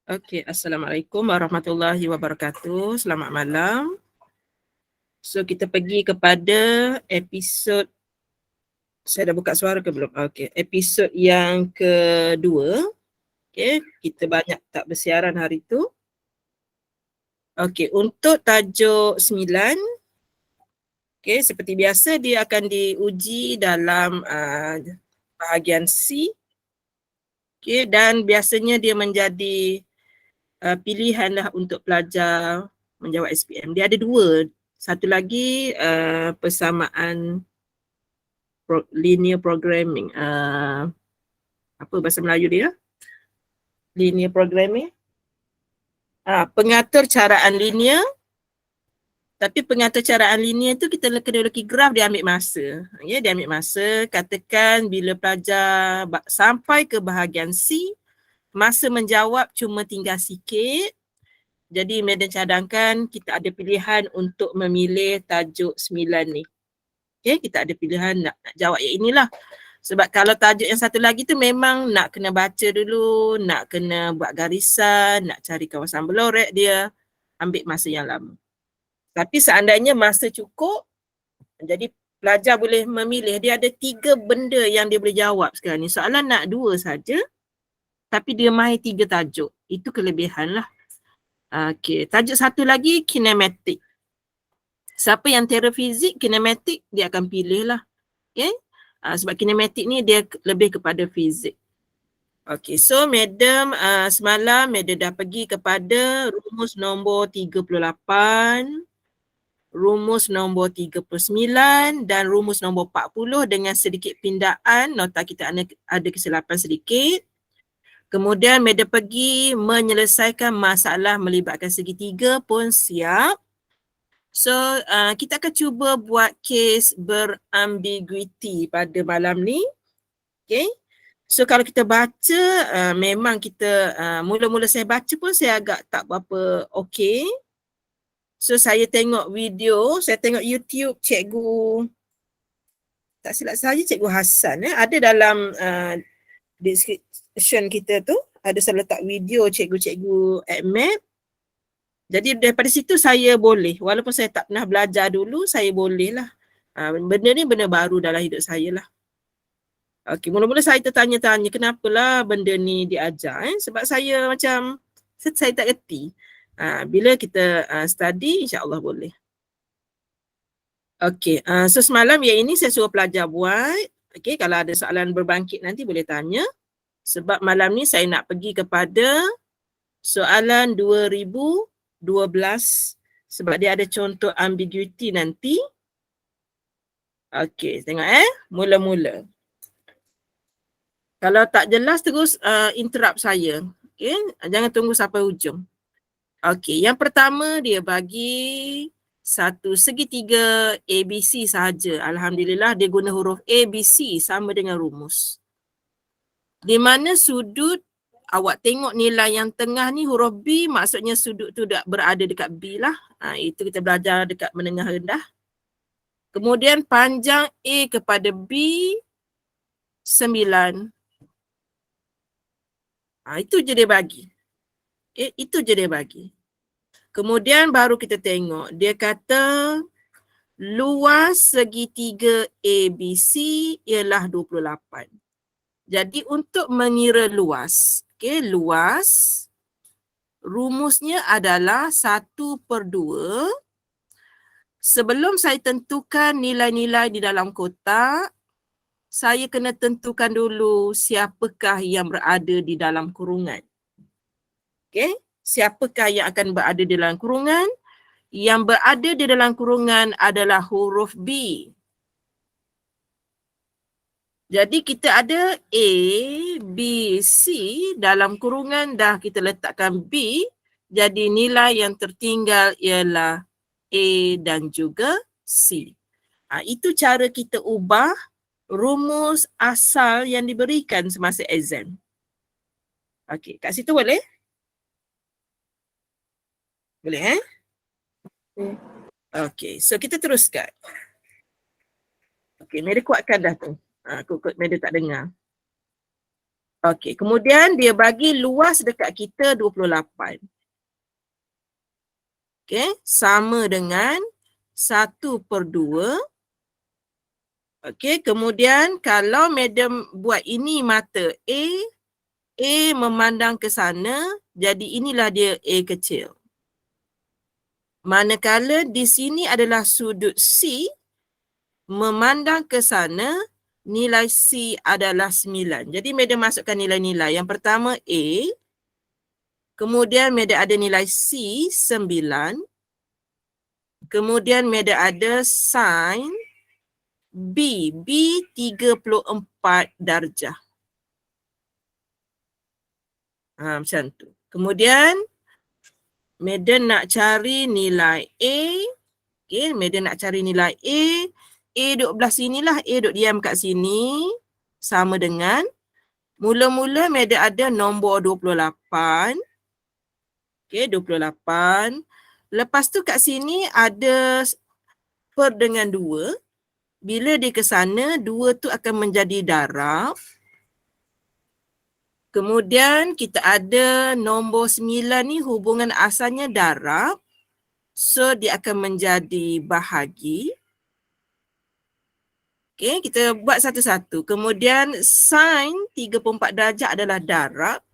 Okey, Assalamualaikum warahmatullahi wabarakatuh. Selamat malam. So kita pergi kepada episod, saya dah buka suara ke belum? Okey, episod yang kedua. Okey, kita banyak tak bersiaran hari tu. Okey, untuk tajuk 9, okey, seperti biasa dia akan diuji dalam bahagian C. Okey, dan biasanya dia menjadi pilihan lah untuk pelajar menjawab SPM. Dia ada dua. Satu lagi persamaan linear programming. Apa bahasa Melayu dia? Linear programming. Pengatur caraan linear. Tapi pengatur caraan linear tu kita kena lukis graf, dia ambil masa. Ya, dia ambil masa. Katakan bila pelajar sampai ke bahagian C, masa menjawab cuma tinggal sikit. Jadi medan cadangkan kita ada pilihan untuk memilih tajuk 9 ni. Okay, kita ada pilihan nak jawab yang inilah. Sebab kalau tajuk yang satu lagi tu memang nak kena baca dulu, nak kena buat garisan, nak cari kawasan berlorek dia, ambil masa yang lama. Tapi seandainya masa cukup, jadi pelajar boleh memilih. Dia ada 3 benda yang dia boleh jawab sekarang ni. Soalan nak 2 saja, tapi dia main 3 tajuk. Itu kelebihan lah. Okey, tajuk satu lagi kinematik. Siapa yang terror fizik, kinematik dia akan pilih lah. Okay? Sebab kinematik ni dia lebih kepada fizik. Okey, so madam semalam madam dah pergi kepada rumus nombor 38, rumus nombor 39 dan rumus nombor 40 dengan sedikit pindaan. Nota kita ada kesilapan sedikit. Kemudian madam pergi menyelesaikan masalah melibatkan segitiga pun siap. So kita akan cuba buat kes berambiguiti pada malam ni. Okay. So kalau kita baca, memang kita mula-mula saya baca pun saya agak tak berapa okay. So saya tengok video, saya tengok YouTube cikgu, tak silap saya cikgu Hassan. Ada dalam description kita tu, ada saya letak video cikgu-cikgu AdMed. Jadi daripada situ saya boleh, walaupun saya tak pernah belajar dulu, saya boleh lah. Benda ni benda baru dalam hidup saya lah. Okey, mula-mula saya tertanya-tanya kenapalah benda ni diajar. Sebab saya macam, saya tak erti. Bila kita study, insyaAllah boleh. Okey, so semalam yang ini saya suruh pelajar buat. Okey, kalau ada soalan berbangkit nanti boleh tanya. Sebab malam ni saya nak pergi kepada soalan 2012 sebab dia ada contoh ambiguity nanti. Okey, tengok mula-mula. Kalau tak jelas terus interrupt saya. Okey, jangan tunggu sampai hujung. Okey, yang pertama dia bagi satu segitiga ABC sahaja. Alhamdulillah dia guna huruf ABC sama dengan rumus. Di mana sudut, awak tengok nilai yang tengah ni huruf B, maksudnya sudut tu berada dekat B lah. Itu kita belajar dekat menengah rendah. Kemudian panjang A kepada B 9. Itu je dia bagi. Itu je dia bagi. Kemudian baru kita tengok, dia kata luas segitiga ABC ialah 28. Jadi untuk mengira luas, luas rumusnya adalah 1/2. Sebelum saya tentukan nilai-nilai di dalam kotak, saya kena tentukan dulu siapakah yang berada di dalam kurungan. Okey, siapakah yang akan berada di dalam kurungan? Yang berada di dalam kurungan adalah huruf B. Jadi kita ada A, B, C dalam kurungan dah kita letakkan B. Jadi nilai yang tertinggal ialah A dan juga C. Itu cara kita ubah rumus asal yang diberikan semasa exam. Okey, kat situ boleh? Boleh Okey, so kita teruskan. Okey, Mary kuatkan dah tu. Kot Mary tak dengar. Okey, kemudian dia bagi luas dekat kita 28. Okey, sama dengan 1/2. Okey, kemudian kalau madam buat ini mata A memandang ke sana, jadi inilah dia A kecil. Manakala di sini adalah sudut C, memandang ke sana, nilai C adalah 9. Jadi madam masukkan nilai-nilai. Yang pertama A, kemudian madam ada nilai C 9, kemudian madam ada sin B 34 darjah. Macam tu. Kemudian madam nak cari nilai A. Okay, madam nak cari nilai A. A duduk belah sinilah. A duduk diam kat sini. Sama dengan mula-mula madam ada nombor 28. Okay, 28. Lepas tu kat sini ada per dengan 2. Bila dia ke sana, 2 tu akan menjadi darab. Kemudian kita ada nombor 9 ni hubungan asalnya darab. So dia akan menjadi bahagi. Okay, kita buat satu-satu. Kemudian sin 34 darjah adalah darab.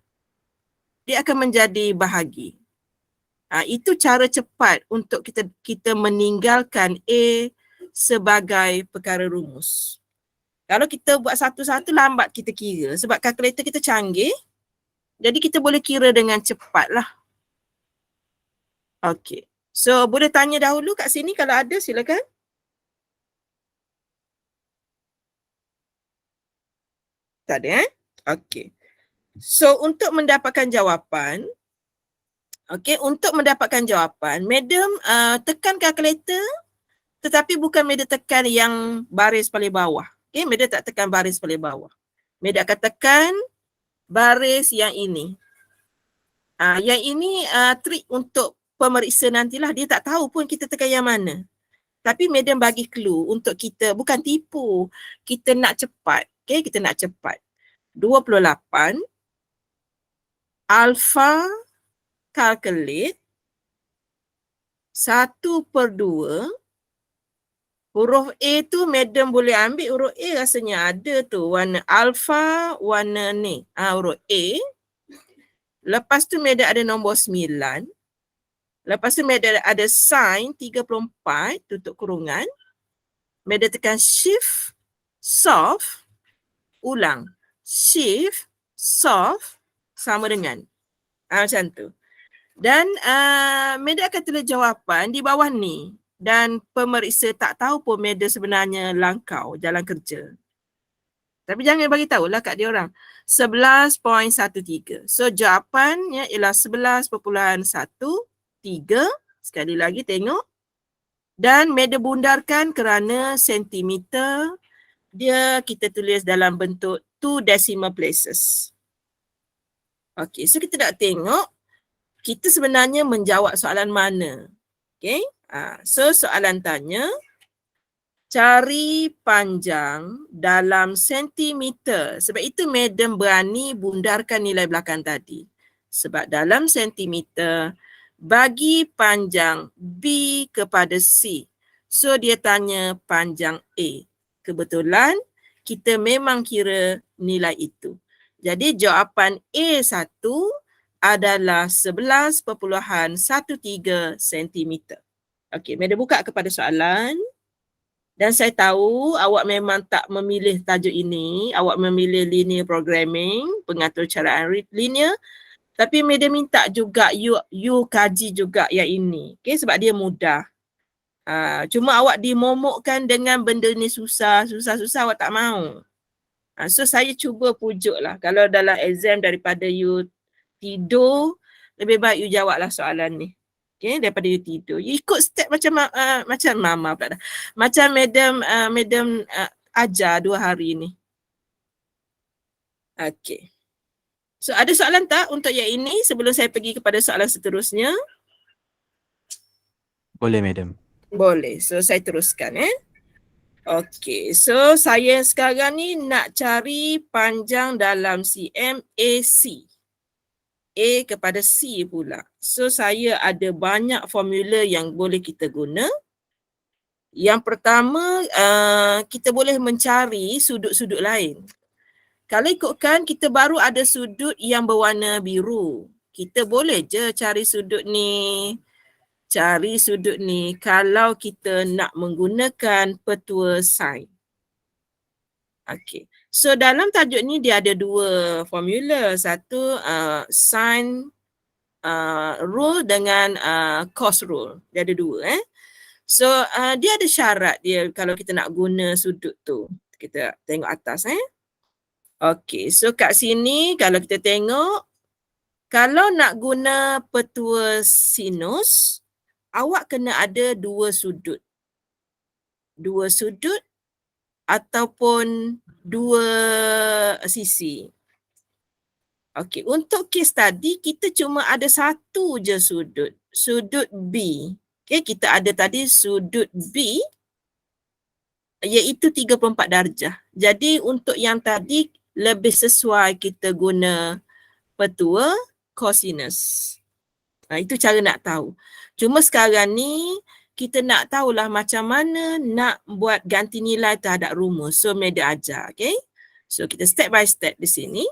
Dia akan menjadi bahagi. Itu cara cepat untuk kita meninggalkan A sebagai perkara rumus. Kalau kita buat satu-satu lambat kita kira sebab kalkulator kita canggih. Jadi kita boleh kira dengan cepat lah. Okey. So boleh tanya dahulu kat sini kalau ada, silakan. Tak ada Okey. So untuk mendapatkan jawapan, untuk mendapatkan jawapan, madam tekan kalkulator tetapi bukan madam tekan yang baris paling bawah. Okay, madam tak tekan baris paling bawah. Madam akan tekan baris yang ini. Yang ini trik untuk pemeriksa nantilah. Dia tak tahu pun kita tekan yang mana. Tapi madam bagi clue untuk kita, bukan tipu. Kita nak cepat. Okay, kita nak cepat. 28 alpha calculate 1/2. Huruf A tu madam boleh ambil huruf A, rasanya ada tu warna alpha, warna ni. Huruf A. Lepas tu madam ada nombor 9. Lepas tu madam ada sin 34 tutup kurungan. Madam tekan shift soft, ulang. Shift soft sama dengan. Macam tu. Dan madam akan tulis jawapan di bawah ni. Dan pemeriksa tak tahu pun madam sebenarnya langkau jalan kerja. Tapi jangan bagi tahulah kat dia orang. 11.13. So jawapannya ialah 11.13. Sekali lagi tengok. Dan madam bundarkan kerana sentimeter. Dia kita tulis dalam bentuk 2 decimal places. Okey, so kita nak tengok kita sebenarnya menjawab soalan mana. Okey. So soalan tanya, cari panjang dalam sentimeter. Sebab itu madam berani bundarkan nilai belakang tadi. Sebab dalam sentimeter, bagi panjang B kepada C. So dia tanya panjang A. Kebetulan kita memang kira nilai itu. Jadi jawapan A1 adalah 11.13 cm. Okey, madam buka kepada soalan. Dan saya tahu awak memang tak memilih tajuk ini. Awak memilih linear programming, pengatur caraan linear. Tapi madam minta juga you kaji juga yang ini. Okay, sebab dia mudah. Cuma awak dimomokkan dengan benda ni susah awak tak mau. So saya cuba pujuk lah. Kalau dalam exam daripada you tidur, lebih baik you jawablah soalan ni. Okay, daripada you tidur. You ikut step macam mama pula dah. Macam madam ajar 2 hari ni. Okay. So ada soalan tak untuk yang ini sebelum saya pergi kepada soalan seterusnya? Boleh, madam. Boleh. So saya teruskan. Okey, so saya sekarang ni nak cari panjang dalam cm AC. A kepada C pula. So saya ada banyak formula yang boleh kita guna. Yang pertama, kita boleh mencari sudut-sudut lain. Kalau ikutkan, kita baru ada sudut yang berwarna biru. Kita boleh je cari sudut ni. Cari sudut ni kalau kita nak menggunakan petua sin. Okey. So dalam tajuk ni dia ada dua formula. Satu sin rule dengan cos rule. Dia ada dua. So dia ada syarat dia kalau kita nak guna sudut tu. Kita tengok atas. Okey. So kat sini kalau kita tengok, kalau nak guna petua sinus, awak kena ada dua sudut. Dua sudut ataupun dua sisi. Okey, untuk kes tadi kita cuma ada satu je sudut. Sudut B. Okey, kita ada tadi sudut B iaitu 34 darjah. Jadi untuk yang tadi lebih sesuai kita guna petua cosinus. Itu cara nak tahu. Cuma sekarang ni kita nak tahulah macam mana nak buat ganti nilai terhadap rumus. So Madam ajar, okay? So kita step by step di sini.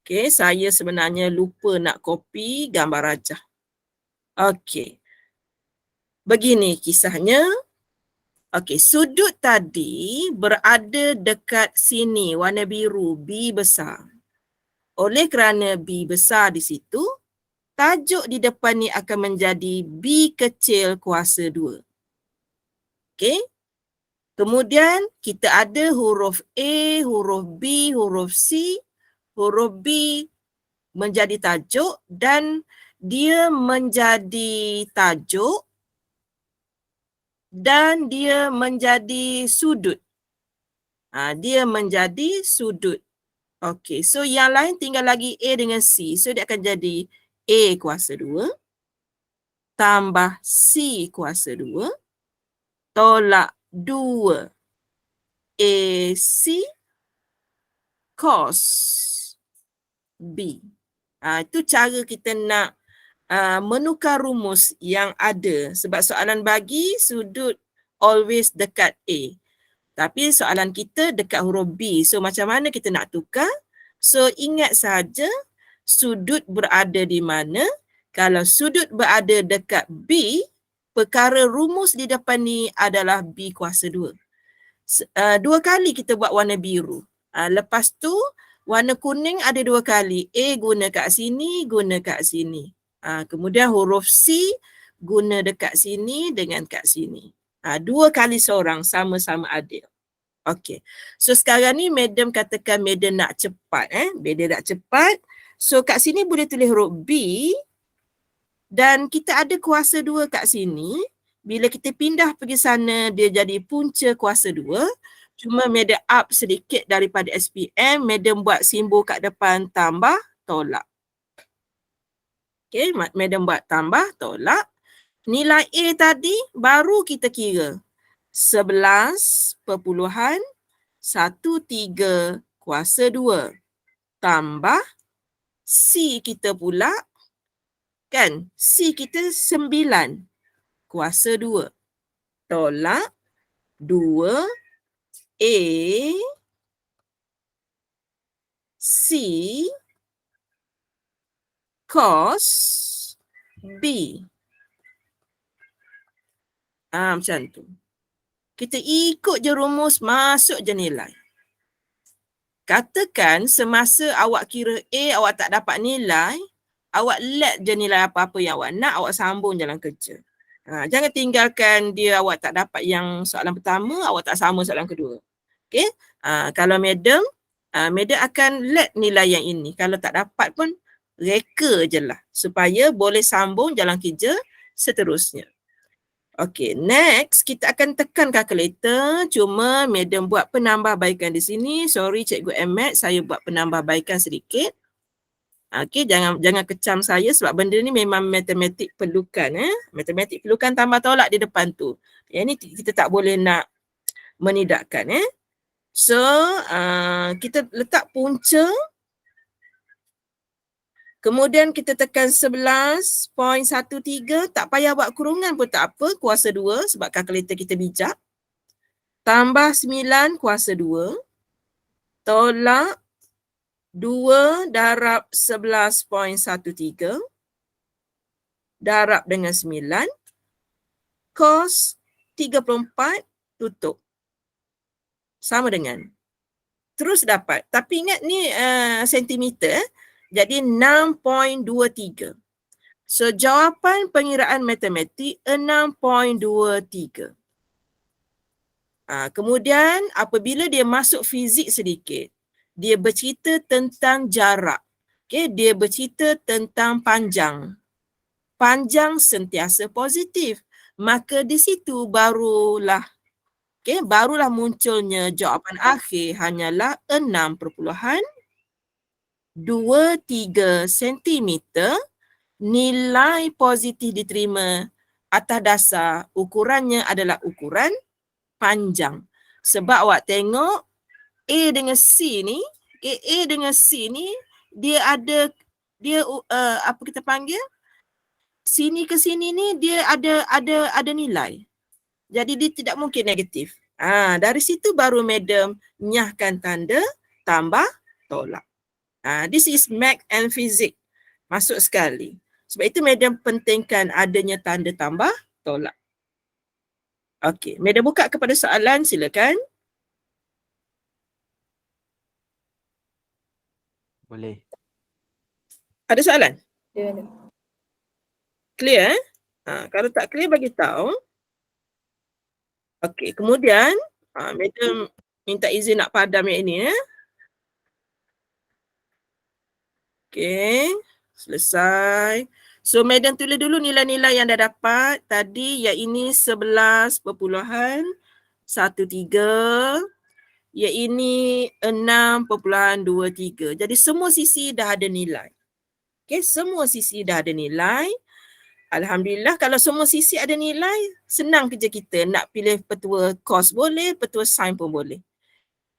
Okay, saya sebenarnya lupa nak copy gambar rajah. Okay. Begini kisahnya. Okay, sudut tadi berada dekat sini, warna biru, B besar. Oleh kerana B besar di situ, tajuk di depan ni akan menjadi B kecil kuasa 2. Okay. Kemudian kita ada huruf A, huruf B, huruf C. Huruf B menjadi tajuk dan dia menjadi tajuk dan dia menjadi sudut. Dia menjadi sudut. Okey, so yang lain tinggal lagi A dengan C. So dia akan jadi A kuasa 2 tambah C kuasa 2 tolak 2 AC cos B. Itu cara kita nak menukar rumus yang ada. Sebab soalan bagi sudut always dekat A. Tapi soalan kita dekat huruf B. So macam mana kita nak tukar? So ingat saja sudut berada di mana. Kalau sudut berada dekat B, perkara rumus di depan ni adalah B kuasa 2. Dua kali kita buat warna biru. Lepas tu warna kuning ada dua kali. A guna kat sini, guna kat sini. Kemudian huruf C guna dekat sini dengan kat sini. Dua kali seorang sama-sama adil. Okey. So sekarang ni Madam katakan Madam nak cepat. Madam nak cepat. So kat sini boleh tulis huruf B. Dan kita ada kuasa 2 kat sini. Bila kita pindah pergi sana, dia jadi punca kuasa 2. Cuma Madam up sedikit daripada SPM. Madam buat simbol kat depan tambah, tolak. Okay, Madam buat tambah, tolak. Nilai A tadi baru kita kira. 11.13 kuasa 2 tambah C kita pula. Kan? C kita 9 kuasa 2 tolak 2 A C cos B. Macam tu. Kita ikut je rumus, masuk je nilai. Katakan semasa awak kira A, awak tak dapat nilai, awak let je nilai apa-apa yang awak nak, awak sambung jalan kerja. Jangan tinggalkan dia awak tak dapat yang soalan pertama, awak tak sama soalan kedua. Okay? Kalau Madam akan let nilai yang ini. Kalau tak dapat pun, reka je lah. Supaya boleh sambung jalan kerja seterusnya. Okay, next kita akan tekan kalkulator. Cuma Madam buat penambahbaikan di sini. Sorry Cikgu Ahmad, saya buat penambahbaikan sedikit. Okey, jangan kecam saya sebab benda ni memang matematik perlukan. Matematik perlukan tambah tolak di depan tu. Yang ni kita tak boleh nak menidakkan. So, kita letak punca. Kemudian kita tekan 11.13. Tak payah buat kurungan pun tak apa. Kuasa 2 sebab kalkulator kita bijak. Tambah 9 kuasa 2. Tolak 2 darab 11.13. Darab dengan 9. Cos 34 tutup. Sama dengan. Terus dapat. Tapi ingat ni sentimeter. Jadi 6.23. So jawapan pengiraan matematik 6.23. Kemudian apabila dia masuk fizik sedikit, dia bercerita tentang jarak. Okay, dia bercerita tentang panjang. Panjang sentiasa positif. Maka di situ barulah munculnya jawapan akhir hanyalah 6.23 cm. Nilai positif diterima atas dasar ukurannya adalah ukuran panjang. Sebab awak tengok A dengan C ni, A dengan C ni dia ada apa kita panggil? Sini ke sini ni dia ada nilai. Jadi dia tidak mungkin negatif. Dari situ baru madam nyahkan tanda tambah tolak. This is math and physics. Masuk sekali. Sebab itu madam pentingkan adanya tanda tambah tolak. Okey, madam buka kepada soalan, silakan. Boleh. Ada soalan? Ya. Clear? Kalau tak clear bagi tahu. Okey, kemudian madam minta izin nak padam yang ini. Okey, selesai. So madam tulis dulu nilai-nilai yang dah dapat tadi, yang ini 11.13, yang ini 6.23. Jadi semua sisi dah ada nilai. Okey, semua sisi dah ada nilai. Alhamdulillah kalau semua sisi ada nilai, senang kerja kita. Nak pilih petua cos boleh, petua sin pun boleh.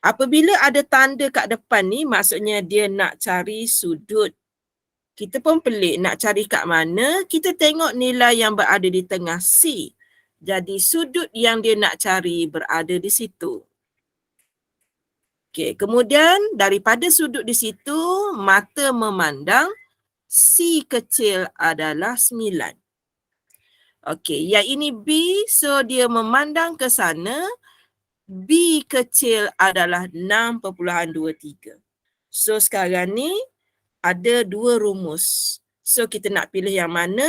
Apabila ada tanda kat depan ni, maksudnya dia nak cari sudut. Kita pun pelik nak cari kat mana, kita tengok nilai yang berada di tengah C. Jadi sudut yang dia nak cari berada di situ. Okey, kemudian daripada sudut di situ, mata memandang C kecil adalah 9. Okey, yang ini B, so dia memandang ke sana, B kecil adalah 6.23. So sekarang ni ada dua rumus. So kita nak pilih yang mana?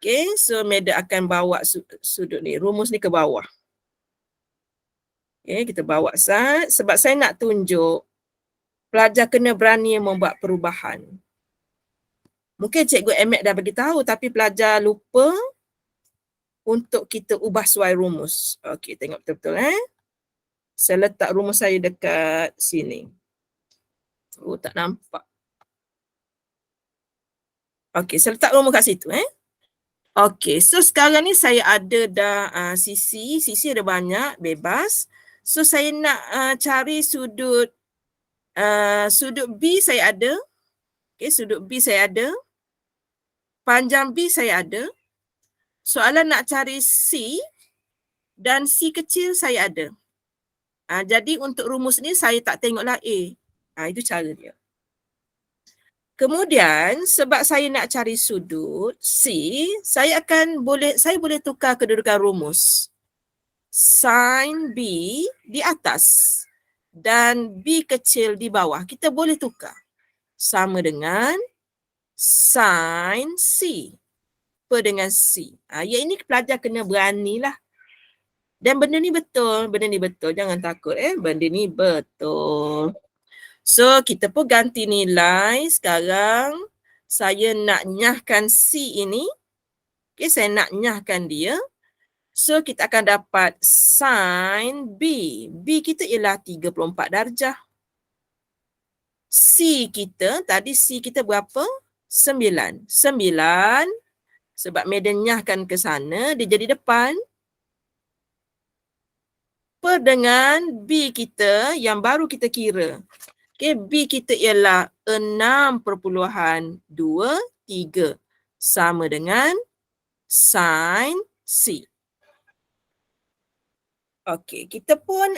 Okay, so madam akan bawa sudut ni, rumus ni ke bawah. Okay, kita bawa sebab saya nak tunjuk pelajar kena berani membuat perubahan. Mungkin cikgu Ahmed dah bagi tahu tapi pelajar lupa untuk kita ubah sesuai rumus. Okey, tengok betul-betul Saya letak rumus saya dekat sini. Oh, tak nampak. Okey, saya letak rumus kat situ Okey, so sekarang ni saya ada dah sisi ada banyak, bebas. So saya nak cari sudut B saya ada. Okey, sudut B saya ada. Panjang B saya ada. Soalan nak cari C dan C kecil saya ada. Jadi untuk rumus ni saya tak tengoklah A. Itu cara dia. Kemudian sebab saya nak cari sudut C, saya boleh tukar kedudukan rumus. Sin B di atas dan B kecil di bawah. Kita boleh tukar. Sama dengan sin C. Dengan C. Yang ini pelajar kena beranilah. Dan benda ni betul. Jangan takut benda ni betul. So kita pun ganti nilai. Sekarang saya nak nyahkan C ini. Okay, saya nak nyahkan dia. So kita akan dapat sin B. B kita ialah 34 darjah. C kita, tadi C kita berapa? 9. 9, sebab Madam nyahkan ke sana, dia jadi depan. Per dengan B kita yang baru kita kira. Okay, B kita ialah 6.23 sama dengan sin C. Okey, kita pun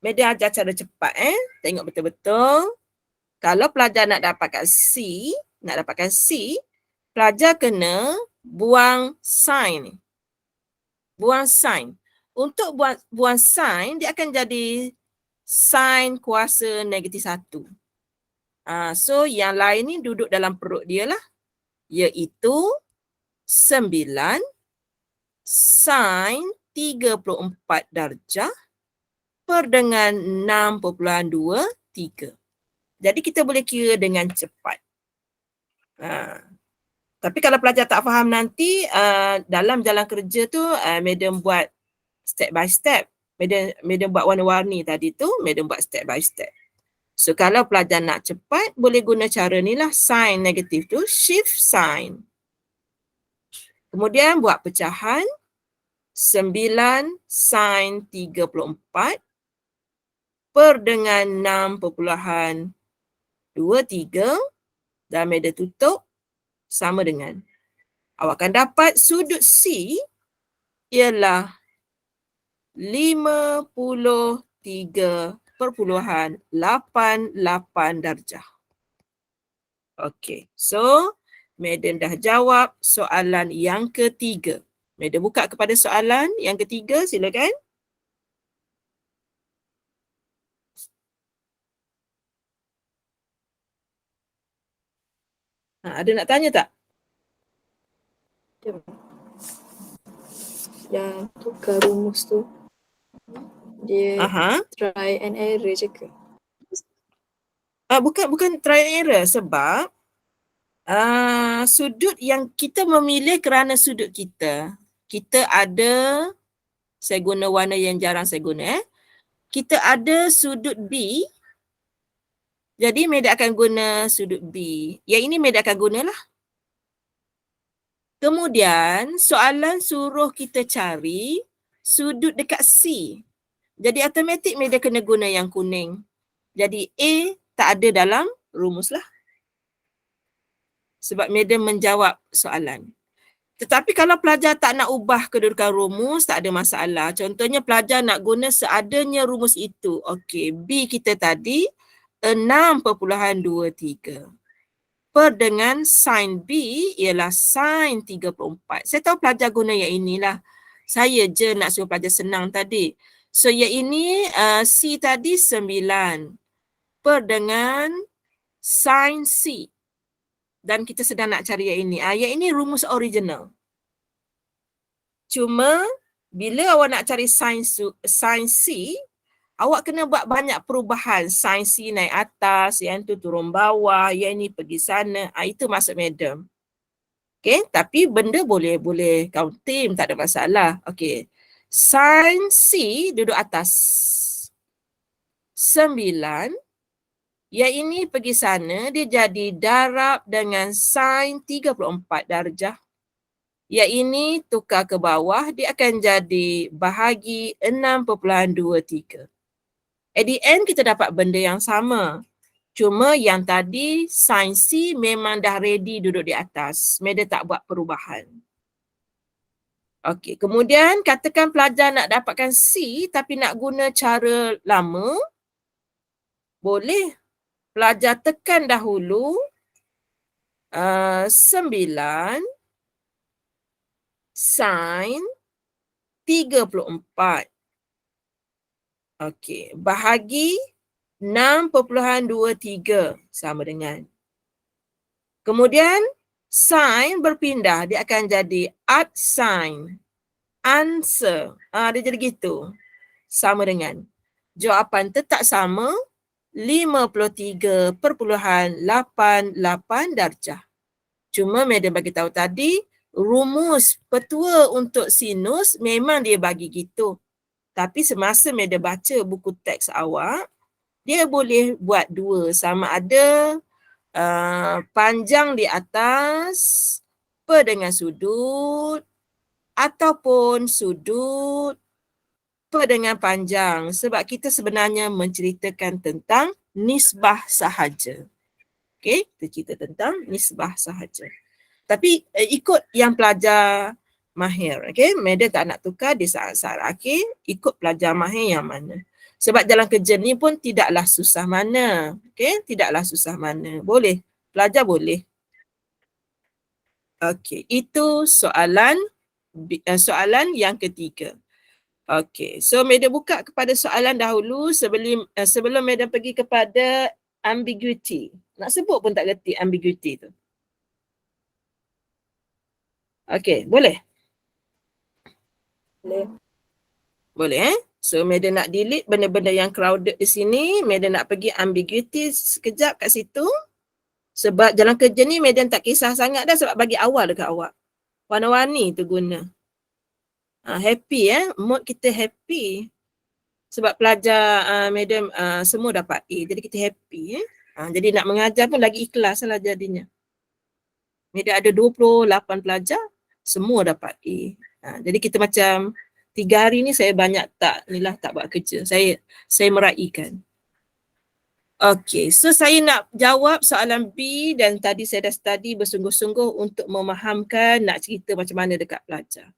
Madam ajar cara cepat tengok betul-betul. Kalau pelajar nak dapatkan C, pelajar kena buang sin. Buang sin. Untuk buang sin, dia akan jadi sin kuasa negatif 1. So yang lain ni duduk dalam perut dia lah. Iaitu 9 sin 34 darjah per dengan 6.23. Jadi kita boleh kira dengan cepat. Tapi kalau pelajar tak faham nanti, dalam jalan kerja tu, Madam buat step by step. Madam buat warna-warni tadi tu, Madam buat step by step. So kalau pelajar nak cepat, boleh guna cara ni lah, sin negatif tu, shift sign. Kemudian buat pecahan, 9 sin 34 per dengan 6.23 dan Madam tutup sama dengan. Awak akan dapat sudut C ialah 53.88 darjah. Okey, so Madam dah jawab soalan yang ketiga. Madam buka kepada soalan yang ketiga, silakan. Ada nak tanya tak? Yang tukar rumus tu, dia try and error je ke? Bukan try and error, sebab sudut yang kita memilih kerana sudut kita ada, saya guna warna yang jarang saya guna kita ada sudut B, jadi Madam akan guna sudut B. Yang ini Madam akan gunalah. Kemudian soalan suruh kita cari sudut dekat C. Jadi automatik Madam kena guna yang kuning. Jadi A tak ada dalam rumus lah. Sebab Madam menjawab soalan. Tetapi kalau pelajar tak nak ubah kedudukan rumus, tak ada masalah. Contohnya pelajar nak guna seadanya rumus itu. Okey, B kita tadi 6.23. Per dengan sin B ialah sin 34. Saya tahu pelajar guna yang inilah. Saya je nak suruh pelajar senang tadi. So yang ini C tadi 9. Per dengan sin C. Dan kita sedang nak cari yang ini. Yang ini rumus original. Cuma bila awak nak cari sin C, awak kena buat banyak perubahan. Sin C naik atas, yang tu turun bawah, yang ini pergi sana. Itu maksud Madam. Okay, tapi benda boleh counting, tak ada masalah. Okay, sin C duduk atas 9. Yang ini pergi sana, dia jadi darab dengan sin 34 darjah. Yang ini tukar ke bawah, dia akan jadi bahagi 6.23. At the end, kita dapat benda yang sama. Cuma yang tadi, sin C memang dah ready duduk di atas. Madam tak buat perubahan. Okey, kemudian katakan pelajar nak dapatkan C tapi nak guna cara lama, boleh. Pelajar tekan dahulu 9 sin 34. Okey, bahagi 6.23 sama dengan. Kemudian sin berpindah, dia akan jadi add sin. Answer. Dia jadi gitu. Sama dengan. Jawapan tetap sama, 53.88 darjah. Cuma Madam bagi tahu tadi, rumus petua untuk sinus memang dia bagi gitu. Tapi semasa Madam baca buku teks awak, dia boleh buat dua, sama ada panjang di atas per dengan sudut ataupun sudut per dengan panjang, sebab kita sebenarnya menceritakan tentang nisbah sahaja. Okey, kita cerita tentang nisbah sahaja. Tapi ikut yang pelajar mahir, okey, Madam tak nak tukar di saat-saat akhir, ikut pelajar mahir yang mana. Sebab dalam kerja ni pun tidaklah susah mana, okey, tidaklah susah mana. Boleh, pelajar boleh. Okey, itu soalan yang ketiga. Okey, so Madam buka kepada soalan dahulu sebelum Madam pergi kepada ambiguity. Nak sebut pun tak reti ambiguity tu. Okey, boleh? Boleh. Boleh So Madam nak delete benda-benda yang crowded di sini. Madam nak pergi ambiguity sekejap kat situ. Sebab dalam kerja ni Madam tak kisah sangat dah sebab bagi awal dekat awak. Warna-warni tu guna. Happy mood kita happy. Sebab pelajar Madam semua dapat A. Jadi kita happy jadi nak mengajar pun lagi ikhlas lah jadinya. Madam ada 28 pelajar, semua dapat A. Jadi kita macam 3 hari ni saya banyak tak buat kerja. Saya meraihkan. Okey, so saya nak jawab soalan B dan tadi saya dah study bersungguh-sungguh untuk memahamkan nak cerita macam mana dekat pelajar.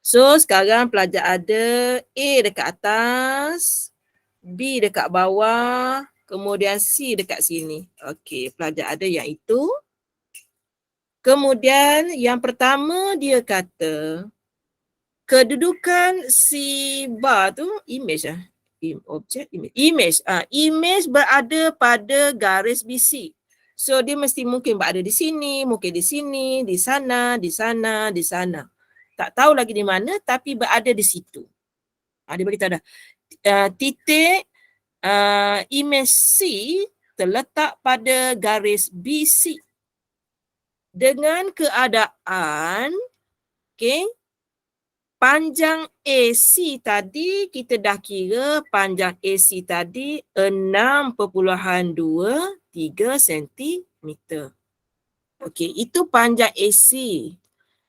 So sekarang pelajar ada A dekat atas, B dekat bawah, kemudian C dekat sini. Okey, pelajar ada yang itu. Kemudian yang pertama dia kata kedudukan si bar tu image objek image image berada pada garis BC. So dia mesti mungkin berada di sini, mungkin di sini, di sana, di sana, di sana. Tak tahu lagi di mana tapi berada di situ. Dia beritahu dah. Titik image C terletak pada garis BC. Dengan keadaan panjang AC tadi kita dah kira panjang AC tadi 6.23 cm. Okey, itu panjang AC.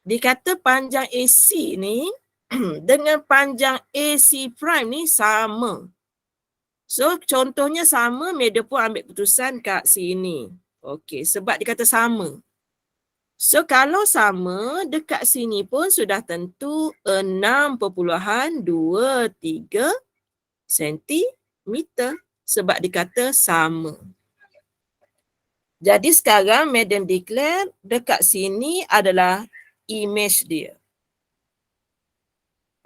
Dia kata panjang AC ni dengan panjang AC prime ni sama. So contohnya sama, Madam pun ambil putusan kat sini. Okey, sebab dia kata sama. So kalau sama, dekat sini pun sudah tentu 6.23 cm sebab dikata sama. Jadi sekarang Madam declare dekat sini adalah image dia.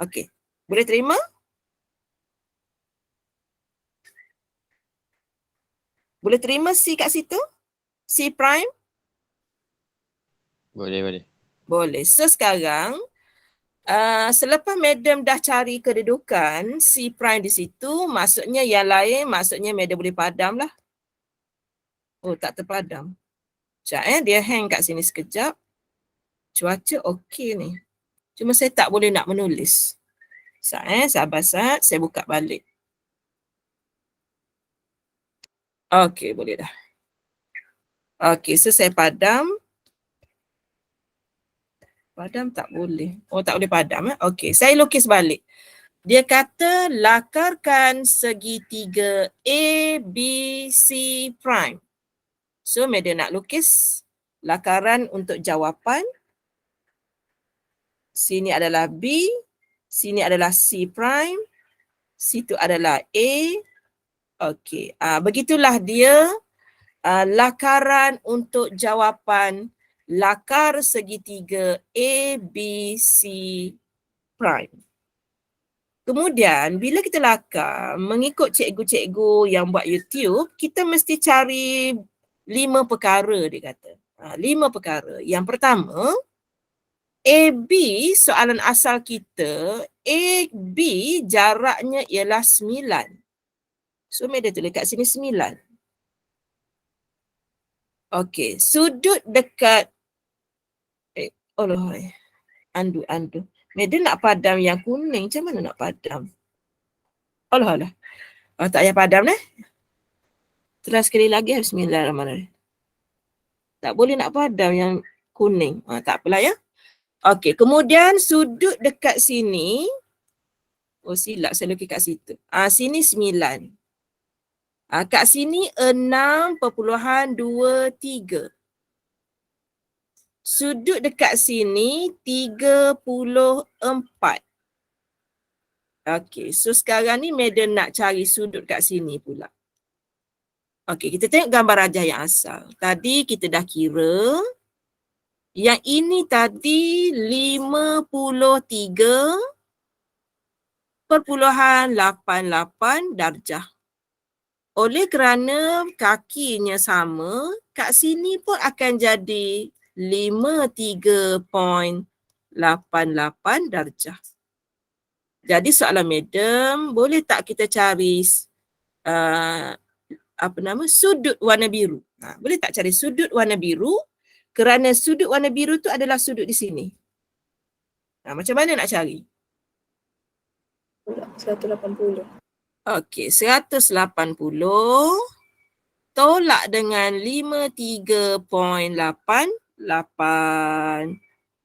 Okey, boleh terima? Boleh terima C kat situ? C prime? Boleh. Boleh. So sekarang selepas Madam dah cari kedudukan C prime di situ, maksudnya yang lain, maksudnya Madam boleh padam lah. Oh, tak terpadam. Sekejap dia hang kat sini sekejap. Cuaca okey ni. Cuma saya tak boleh nak menulis. Sabar saat saya buka balik. Okey, boleh dah. Okey, so saya padam. Padam tak boleh. Oh, tak boleh padam. Okey, saya lukis balik. Dia kata lakarkan segitiga ABC prime. So, Madam nak lukis lakaran untuk jawapan. Sini adalah B, sini adalah C prime, situ adalah A. Okey, begitulah dia lakaran untuk jawapan lakar segitiga ABC prime. Kemudian bila kita lakar mengikut cikgu-cikgu yang buat YouTube, kita mesti cari 5 perkara dia kata. 5 perkara. Yang pertama, AB soalan asal kita, AB jaraknya ialah 9. So Madam tulis kat sini 9. Okey, sudut dekat Andu. Madam nak padam yang kuning, macam mana nak padam? Allah. Tak payah padam Try sekali lagi. Bismillahirrahmanirrahim. Tak boleh nak padam yang kuning. Tak apalah ya. Okey, kemudian sudut dekat sini. Oh silap, saya lukis kat situ. Sini 9. Kat sini 6.23. Sudut dekat sini 34. Okey, so sekarang ni Madam nak cari sudut kat sini pula. Okey, kita tengok gambar rajah yang asal. Tadi kita dah kira. Yang ini tadi 53.88 darjah. Oleh kerana kakinya sama, kat sini pun akan jadi 53.88 darjah. Jadi soalan Madam, boleh tak kita cari sudut warna biru? Boleh tak cari sudut warna biru? Kerana sudut warna biru tu adalah sudut di sini. Macam mana nak cari? 180. Okey, 180 tolak dengan 53.88.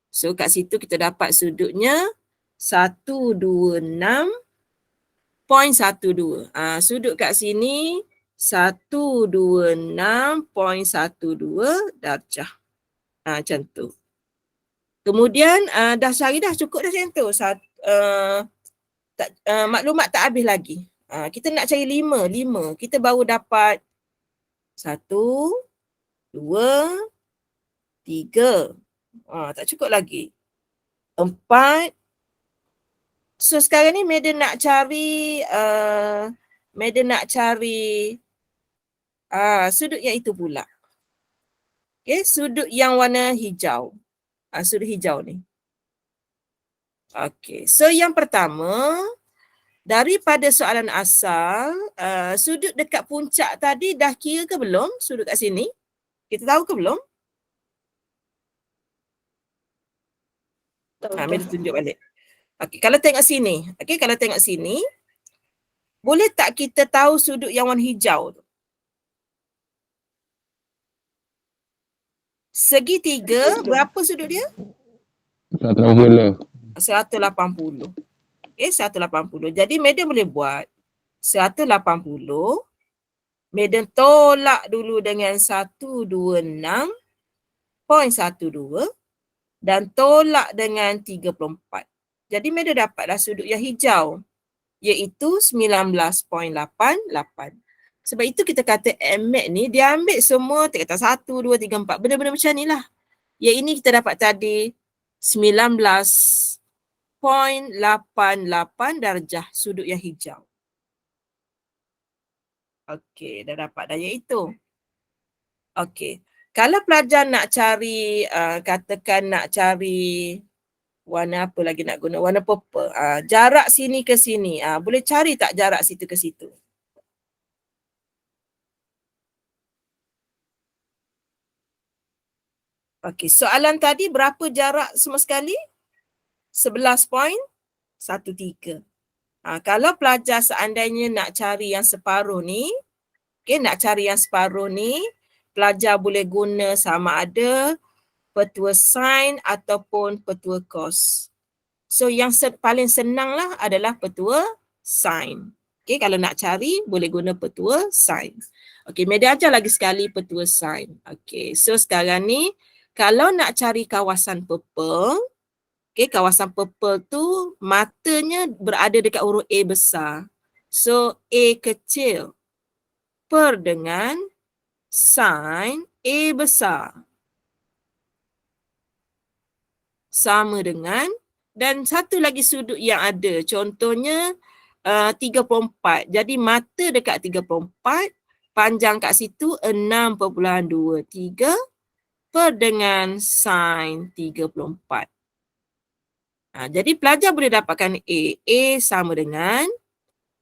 So kat situ kita dapat sudutnya 126.12. Sudut kat sini 126.12 darjah. Macam tu. Kemudian dah cari dah, cukup dah macam tu. Maklumat tak habis lagi. Kita nak cari 5. Kita baru dapat 1, 2, 3. Tak cukup lagi. 4. So sekarang ni Madam nak cari sudut yang itu pula. Okay, sudut yang warna hijau. Sudut hijau ni. Okay, so yang pertama, daripada soalan asal, sudut dekat puncak tadi dah kira ke belum? Sudut kat sini. Kita tahu ke belum? Mari tunjuk balik. Okay, kalau tengok sini. Okay, kalau tengok sini, boleh tak kita tahu sudut yang warna hijau tu? Segitiga, berapa sudut dia? 180. 180. Okay, 180. Jadi Madam boleh buat 180. Madam tolak dulu dengan 126.12 dan tolak dengan 34. Jadi Madam dapatlah sudut yang hijau, iaitu 19.88. Sebab itu kita kata MMAT ni dia ambil semua, kita kata 1, 2, 3, 4. Benda-benda macam ni lah. Yang ini kita dapat tadi 19.88 darjah sudut yang hijau. Okey, dah dapat dah iaitu. Okey. Kalau pelajar nak cari, katakan nak cari warna apa lagi nak guna? Warna purple. Jarak sini ke sini. Boleh cari tak jarak situ ke situ? Okey, soalan tadi berapa jarak semua sekali? 11.13. Kalau pelajar seandainya nak cari yang separuh ni, nak cari yang separuh ni, pelajar boleh guna sama ada petua sin ataupun petua cos. So yang paling senang lah adalah petua sin. Kalau nak cari boleh guna petua sin. Madam ajar lagi sekali petua sin. So sekarang ni kalau nak cari kawasan purple, kawasan purple tu matanya berada dekat huruf A besar. So A kecil per dengan sin A besar sama dengan, dan satu lagi sudut yang ada, contohnya 34. Jadi mata dekat 34, panjang kat situ 6.23 per dengan sin 34. Jadi pelajar boleh dapatkan A. A sama dengan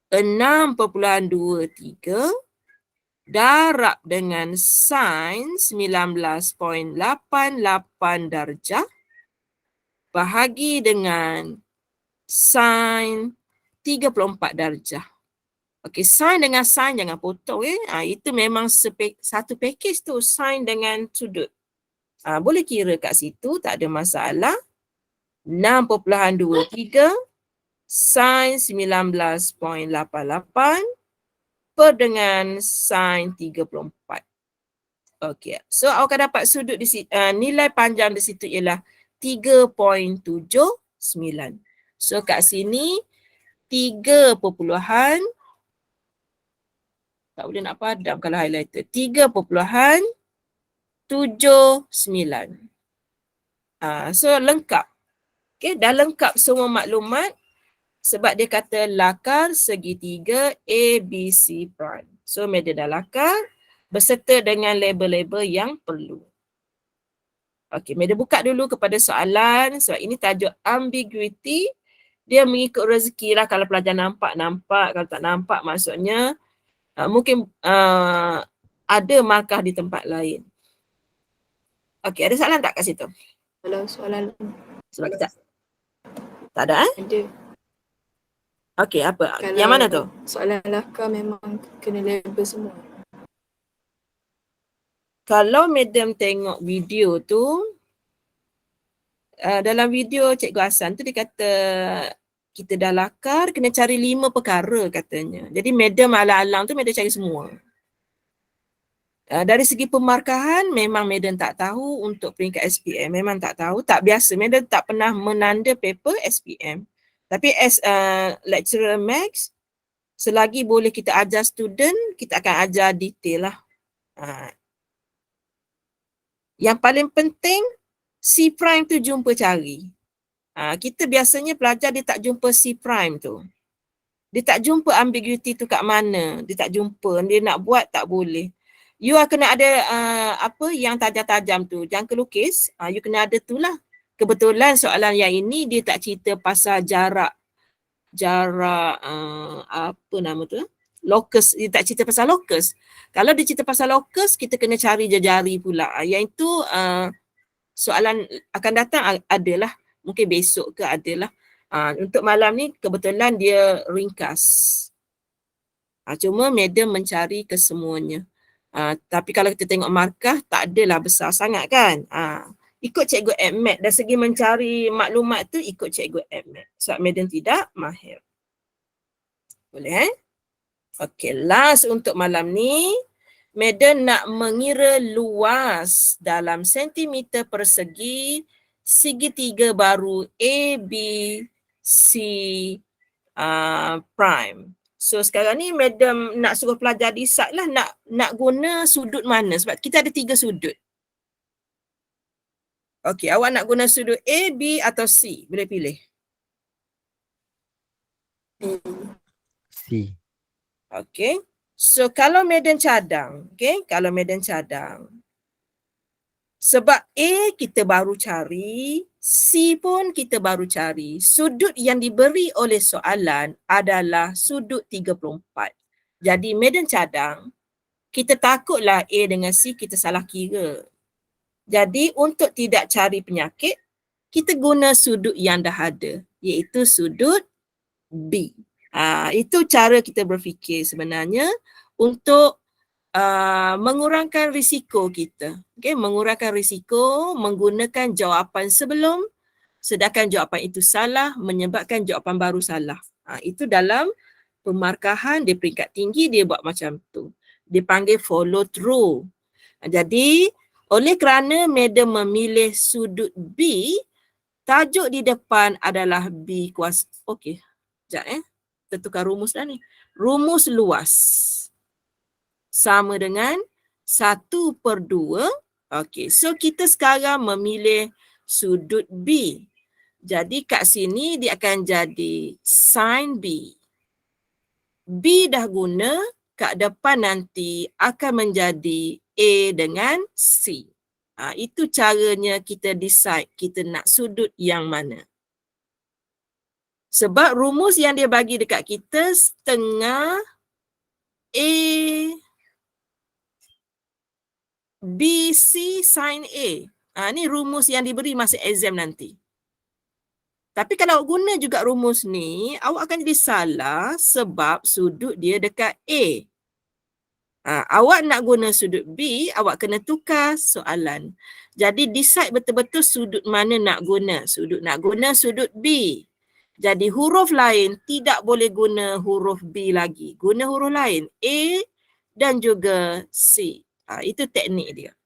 6.23 darab dengan sin 19.88 darjah bahagi dengan sin 34 darjah. Okey, sin dengan sin jangan potong itu memang satu package tu, sin dengan sudut. Boleh kira kat situ, tak ada masalah. 6.23 sin 19.88 per dengan sin 34. Okey. So awak akan dapat sudut di situ, nilai panjang di situ ialah 3.79. So kat sini 3 perpuluhan, tak boleh nak padam kalau highlighter, 3.79. So lengkap. Okay, dah lengkap semua maklumat sebab dia kata lakar segitiga ABC prime. So media dah lakar beserta dengan label-label yang perlu. Okey, media buka dulu kepada soalan sebab ini tajuk ambiguity. Dia mengikut rezeki lah, kalau pelajar nampak, kalau tak nampak maksudnya mungkin ada markah di tempat lain. Okey, ada soalan tak kat situ? Kalau soalan Sebab kita tak ada ada. Okey, apa? Kalau Yang mana tu? soalan lakar memang kena label semua. Kalau madam tengok video tu, dalam video Cikgu Hassan tu dia kata kita dah lakar kena cari 5 perkara katanya. Jadi madam alang-alang tu madam cari semua. Dari segi pemarkahan memang madam tak tahu untuk peringkat SPM, memang tak tahu, tak biasa. Madam tak pernah menanda paper SPM. Tapi as lecturer maths, selagi boleh kita ajar student, kita akan ajar detail lah. Yang paling penting, C prime tu jumpa cari. Kita biasanya pelajar dia tak jumpa C prime tu. Dia tak jumpa ambiguity tu kat mana. Dia tak jumpa, dia nak buat tak boleh. You kena ada apa yang tajam-tajam tu. Jangan kelukis, you kena ada tu lah. Kebetulan soalan yang ini dia tak cerita pasal jarak apa nama tu? Locus, dia tak cerita pasal locus. Kalau dia cerita pasal locus, kita kena cari jari pula. Yang itu soalan akan datang adalah, mungkin besok ke adalah. Untuk malam ni kebetulan dia ringkas. Cuma madam mencari kesemuanya. Tapi kalau kita tengok markah, tak adalah besar sangat kan. Ikut cikgu AdMath, dari segi mencari maklumat tu ikut cikgu AdMath. Sebab madam tidak mahir. Boleh Okey, last untuk malam ni. Madam nak mengira luas dalam sentimeter persegi segitiga baru ABC prime. So sekarang ni madam nak suruh pelajar decide lah nak guna sudut mana sebab kita ada 3 sudut. Okey, awak nak guna sudut A, B atau C? Boleh pilih. C. Okey. So kalau madam cadang, kalau madam cadang. Sebab A kita baru cari, C pun kita baru cari. Sudut yang diberi oleh soalan adalah sudut 34. Jadi madam cadang, kita takutlah A dengan C kita salah kira. Jadi untuk tidak cari penyakit, kita guna sudut yang dah ada, iaitu sudut B. Itu cara kita berfikir sebenarnya untuk mengurangkan risiko kita. Mengurangkan risiko menggunakan jawapan sebelum, sedangkan jawapan itu salah menyebabkan jawapan baru salah. Itu dalam pemarkahan di peringkat tinggi dia buat macam tu. Dia panggil follow through. Jadi oleh kerana madam memilih sudut B, tajuk di depan adalah B kuasa. Okey. Sekejap kita tukar rumus dah ni. Rumus luas sama dengan 1/2. Okey, so kita sekarang memilih sudut B. Jadi kat sini dia akan jadi sin B. B dah guna, kat depan nanti akan menjadi A dengan C. Itu caranya kita decide kita nak sudut yang mana. Sebab rumus yang dia bagi dekat kita setengah A BC sin A. Ni rumus yang diberi masa exam nanti. Tapi kalau guna juga rumus ni, awak akan jadi salah sebab sudut dia dekat A. Awak nak guna sudut B, awak kena tukar soalan. Jadi decide betul-betul sudut mana nak guna. Sudut nak guna sudut B. Jadi huruf lain tidak boleh guna huruf B lagi. Guna huruf lain, A dan juga C. Itu teknik dia.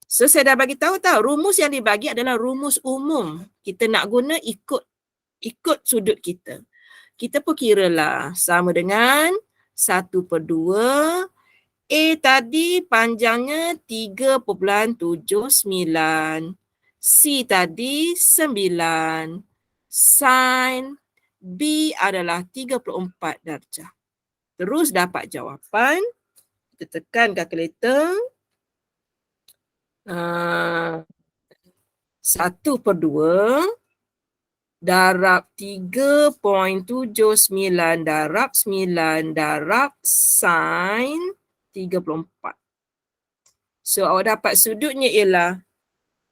So saya dah bagi tahu rumus yang dibagi adalah rumus umum. Kita nak guna ikut sudut kita. Kita pun kiralah sama dengan 1/2. A tadi panjangnya 3.79. C tadi 9. Sin B adalah 34 darjah. Terus dapat jawapan. Kita tekan kalkulator. 1/2 darab 3.79 darab 9 darab sin 34. So awak dapat sudutnya ialah,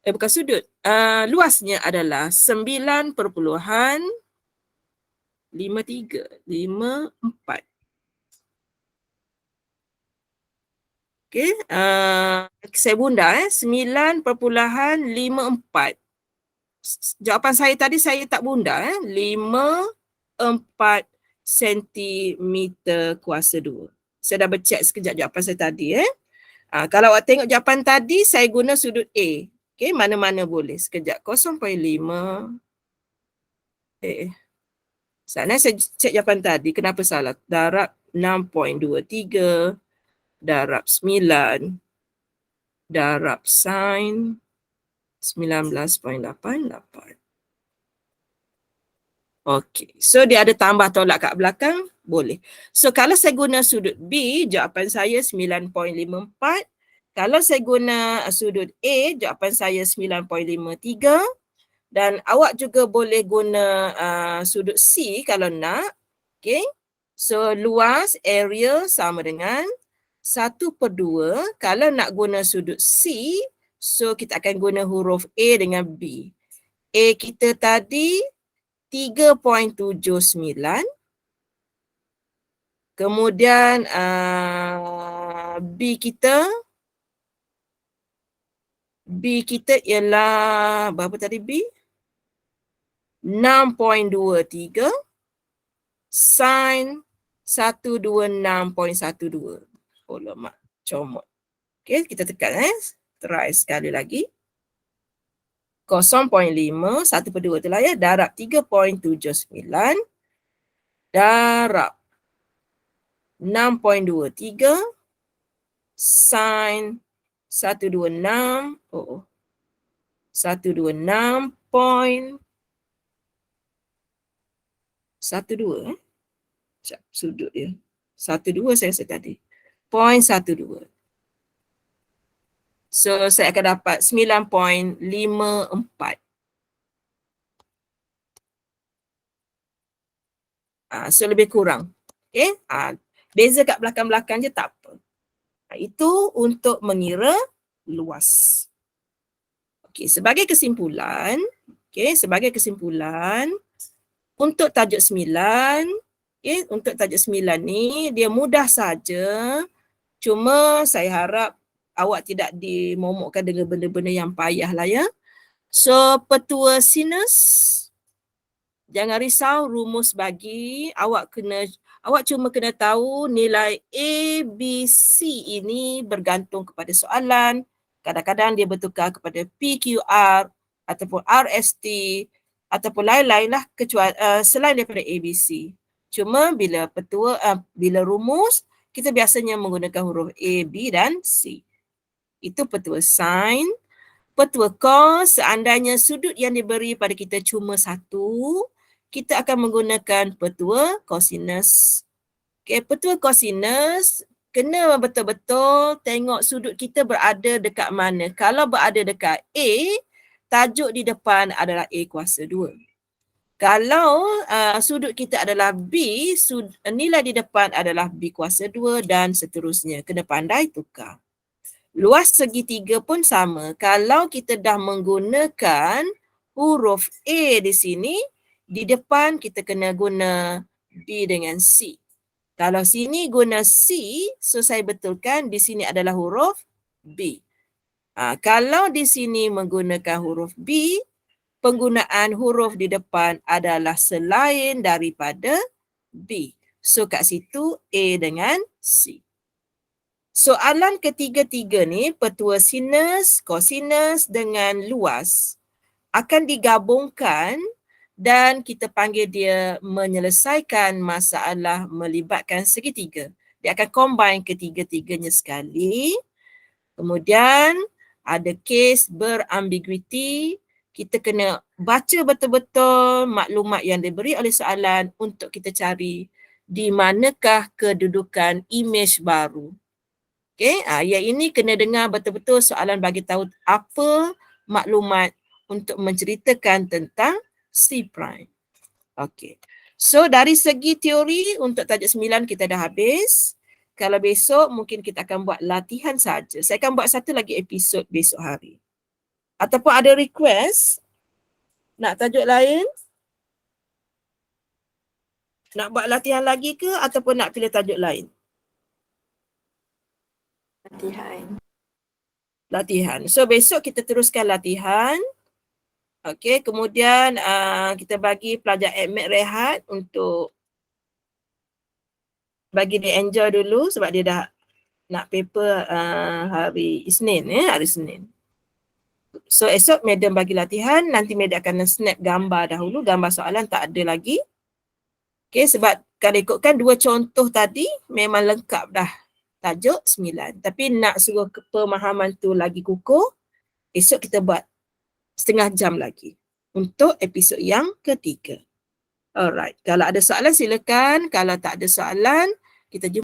bukan sudut, luasnya adalah 9.5354. Okey, saya bunda 9.54. Jawapan saya tadi saya tak bunda 54 cm kuasa 2. Saya dah bercek sekejap jawapan saya tadi kalau awak tengok jawapan tadi saya guna sudut A. Okey, mana-mana boleh. Sekejap 0.5. Sana saya cek jawapan tadi kenapa salah. Darab 6.23 darab 9 darab sin 19.88. Okey, so dia ada tambah tolak kat belakang, boleh. So kalau saya guna sudut B, jawapan saya 9.54. Kalau saya guna sudut A, jawapan saya 9.53. Dan awak juga boleh guna sudut C kalau nak. Okey, so luas area sama dengan 1/2. Kalau nak guna sudut C, so kita akan guna huruf A dengan B. A kita tadi 3.79. Kemudian B kita ialah berapa tadi B? 6.23 sin 126.12. Oh lemak, comot. Okey, kita tekan try sekali lagi. 0.5, 1/2 tu lah darab 3.79 darab 6.23 sin 126 126.12 sudut dia 12 saya rasa tadi 0.12. So saya akan dapat 9.54. So lebih kurang. Okay. Beza kat belakang-belakang je tak apa. Itu untuk mengira luas. Okay, sebagai kesimpulan, untuk tajuk 9, untuk tajuk 9 ni dia mudah saja. Cuma saya harap awak tidak dimomokkan dengan benda-benda yang payah lah ya. So petua sinus, jangan risau rumus bagi, awak cuma kena tahu nilai A, B, C ini bergantung kepada soalan. Kadang-kadang dia bertukar kepada PQR ataupun RST ataupun lain-lain lah selain daripada ABC. Cuma bila bila rumus, kita biasanya menggunakan huruf A, B dan C. Itu petua sin. Petua cos, seandainya sudut yang diberi pada kita cuma satu, kita akan menggunakan petua cosinus. Okay, petua cosinus, kena betul-betul tengok sudut kita berada dekat mana. Kalau berada dekat A, tajuk di depan adalah A kuasa 2. Kalau sudut kita adalah B, nilai di depan adalah B kuasa 2 dan seterusnya. Kena pandai tukar. Luas segitiga pun sama. Kalau kita dah menggunakan huruf A di sini, di depan kita kena guna B dengan C. Kalau sini guna C, so saya betulkan di sini adalah huruf B. Kalau di sini menggunakan huruf B, penggunaan huruf di depan adalah selain daripada B. So kat situ A dengan C. Soalan ketiga-tiga ni, petua sinus, kosinus dengan luas akan digabungkan dan kita panggil dia menyelesaikan masalah melibatkan segitiga. Dia akan combine ketiga-tiganya sekali. Kemudian ada kes berambiguiti. Kita kena baca betul-betul maklumat yang diberi oleh soalan untuk kita cari di manakah kedudukan imej baru. Okey, yang ini kena dengar betul-betul soalan bagi tahu apa maklumat untuk menceritakan tentang C prime. Okey. So dari segi teori untuk tajuk 9 kita dah habis. Kalau besok mungkin kita akan buat latihan saja. Saya akan buat satu lagi episod besok hari. Ataupun ada request nak tajuk lain? Nak buat latihan lagi ke ataupun nak pilih tajuk lain? Latihan. So besok kita teruskan latihan. Okey, kemudian kita bagi pelajar admit rehat untuk bagi dia enjoy dulu sebab dia dah nak paper hari Isnin, hari Isnin. So esok madam bagi latihan, nanti madam akan snap gambar dahulu, gambar soalan tak ada lagi. Okey, sebab kalau ikutkan dua contoh tadi memang lengkap dah tajuk 9. Tapi nak suruh pemahaman tu lagi kukuh, esok kita buat setengah jam lagi untuk episod yang ketiga. Alright, kalau ada soalan silakan. Kalau tak ada soalan, kita jumpa.